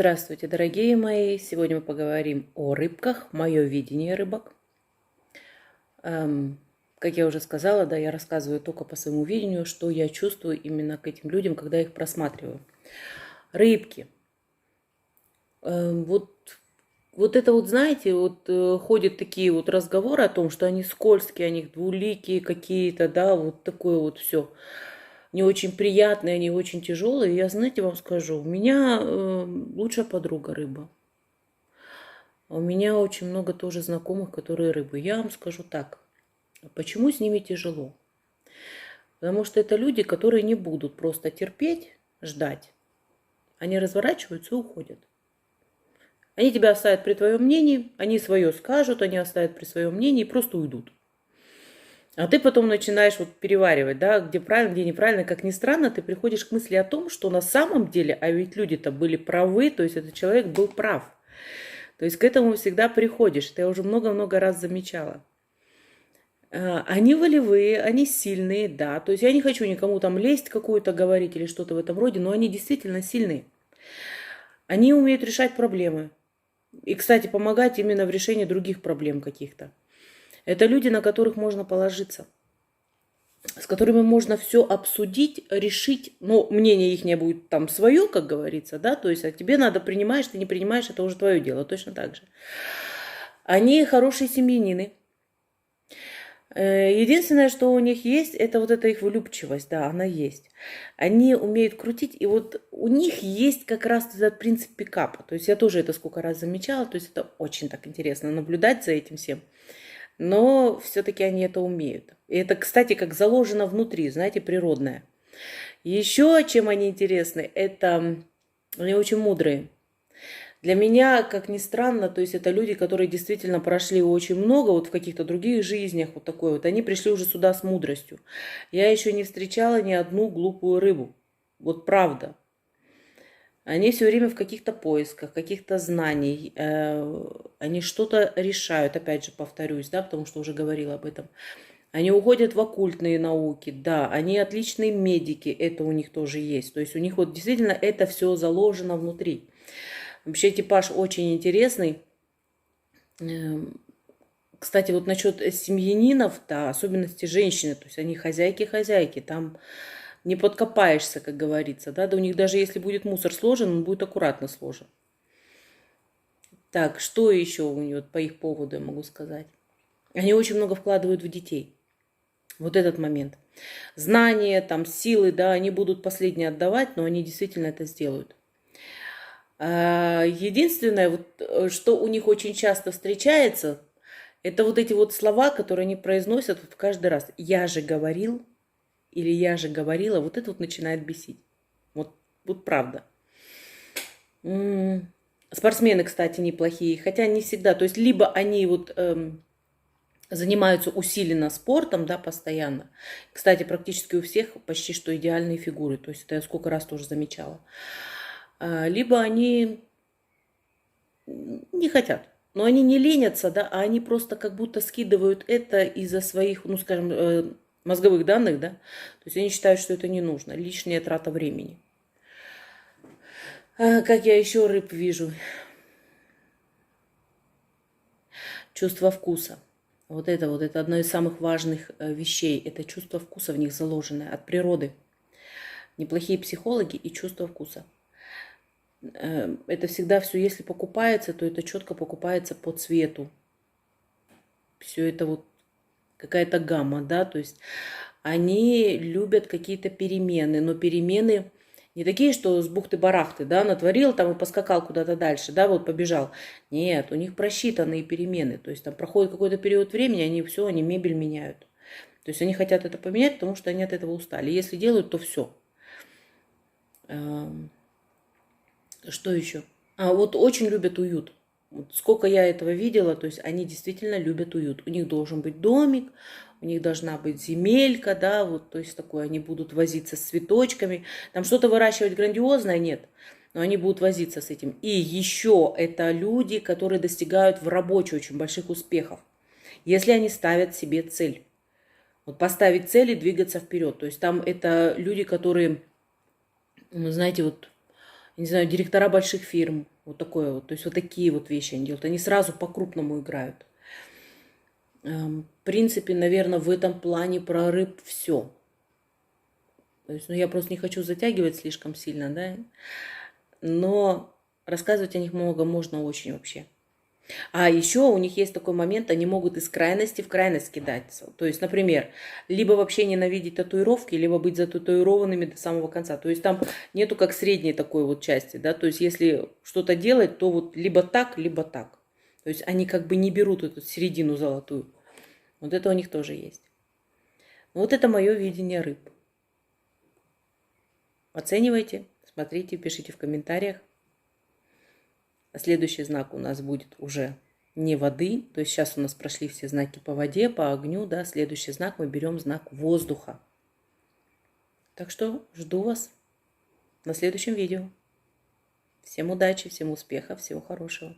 Здравствуйте, дорогие мои! Сегодня мы поговорим о рыбках, мое видение рыбок. Как я уже сказала, да, я рассказываю только по своему видению, что я чувствую именно к этим людям, когда их просматриваю. Рыбки. Вот это вот, знаете, ходят такие вот разговоры о том, что они скользкие, они двуликие какие-то, да, вот такое вот все. Не очень приятные, они очень тяжелые. Я, знаете, вам скажу, у меня лучшая подруга рыба. У меня очень много тоже знакомых, которые рыбы. Я вам скажу так, почему с ними тяжело? Потому что это люди, которые не будут просто терпеть, ждать. Они разворачиваются и уходят. Они тебя оставят при твоем мнении, они свое скажут, они оставят при своем мнении и просто уйдут. А ты потом начинаешь вот переваривать, да, где правильно, где неправильно. Как ни странно, ты приходишь к мысли о том, что на самом деле, а ведь люди-то были правы, то есть этот человек был прав. То есть к этому всегда приходишь. Это я уже много-много раз замечала. Они волевые, они сильные, да. То есть я не хочу никому там лезть какую-то говорить или что-то в этом роде, но они действительно сильные. Они умеют решать проблемы. И, кстати, помогать именно в решении других проблем каких-то. Это люди, на которых можно положиться, с которыми можно все обсудить, решить. Но мнение их не будет там свое, как говорится, да, то есть а тебе надо принимаешь, ты не принимаешь, это уже твое дело, точно так же. Они хорошие семьянины. Единственное, что у них есть, это вот эта их влюбчивость, да, она есть. Они умеют крутить, и вот у них есть как раз этот принцип пикапа. То есть я тоже это сколько раз замечала, то есть это очень так интересно наблюдать за этим всем. Но все-таки они это умеют. И это, кстати, как заложено внутри, знаете, природное. Еще чем они интересны, это они очень мудрые. Для меня, как ни странно, то есть это люди, которые действительно прошли очень много вот в каких-то других жизнях, вот такой вот. Они пришли уже сюда с мудростью. Я еще не встречала ни одну глупую рыбу. Вот правда. Они все время в каких-то поисках, каких-то знаний. Они что-то решают, опять же повторюсь, да, потому что уже говорила об этом. Они уходят в оккультные науки, да, они отличные медики, это у них тоже есть. То есть у них вот действительно это все заложено внутри. Вообще типаж очень интересный. Кстати, вот насчет семьянинов, да, особенности женщины, то есть они хозяйки-хозяйки, там не подкопаешься, как говорится, да, у них даже если будет мусор сложен, он будет аккуратно сложен. Так, что еще у нее по их поводу я могу сказать? Они очень много вкладывают в детей. Вот этот момент. Знания, там, силы, да, они будут последние отдавать, но они действительно это сделают. Единственное, вот, что у них очень часто встречается, это вот эти вот слова, которые они произносят вот каждый раз. «Я же говорил» или «я же говорила», вот это вот начинает бесить. Вот правда. Спортсмены, кстати, неплохие, хотя не всегда. То есть либо они вот занимаются усиленно спортом, да, постоянно. Кстати, практически у всех почти что идеальные фигуры. То есть это я сколько раз тоже замечала. Либо они не хотят. Но они не ленятся, да, а они просто как будто скидывают это из-за своих, ну, скажем, мозговых данных, да. То есть они считают, что это не нужно, лишняя трата времени. Как я еще рыб вижу? Чувство вкуса. Вот это одно из самых важных вещей. Это чувство вкуса в них заложенное от природы. Неплохие психологи и чувство вкуса. Это всегда все, если покупается, то это четко покупается по цвету. Все это вот какая-то гамма, да, то есть они любят какие-то перемены, но перемены не такие, что с бухты-барахты, да, натворил там и поскакал куда-то дальше, да, вот побежал. Нет, у них просчитанные перемены, то есть там проходит какой-то период времени, они мебель меняют. То есть они хотят это поменять, потому что они от этого устали. Если делают, то все. Что еще? Вот очень любят уют. Вот сколько я этого видела, то есть они действительно любят уют. У них должен быть домик, у них должна быть земелька, да, вот, то есть такое, они будут возиться с цветочками. Там что-то выращивать грандиозное нет, но они будут возиться с этим. И еще это люди, которые достигают в работе очень больших успехов, если они ставят себе цель. Вот поставить цель и двигаться вперед. То есть там это люди, которые, знаете, вот не знаю, директора больших фирм. Вот такое вот. То есть вот такие вот вещи они делают. Они сразу по-крупному играют. В принципе, наверное, в этом плане про рыб все. То есть, ну, я просто не хочу затягивать слишком сильно, да. Но рассказывать о них много можно очень вообще. А еще у них есть такой момент, они могут из крайности в крайность кидаться. То есть, например, либо вообще ненавидеть татуировки, либо быть зататуированными до самого конца. То есть там нету как средней такой вот части, да. То есть если что-то делать, то вот либо так, либо так. То есть они как бы не берут эту середину золотую. Вот это у них тоже есть. Вот это мое видение рыб. Оценивайте, смотрите, пишите в комментариях. Следующий знак у нас будет уже не воды. То есть сейчас у нас прошли все знаки по воде, по огню, да. Следующий знак мы берем знак воздуха. Так что жду вас на следующем видео. Всем удачи, всем успехов, всего хорошего.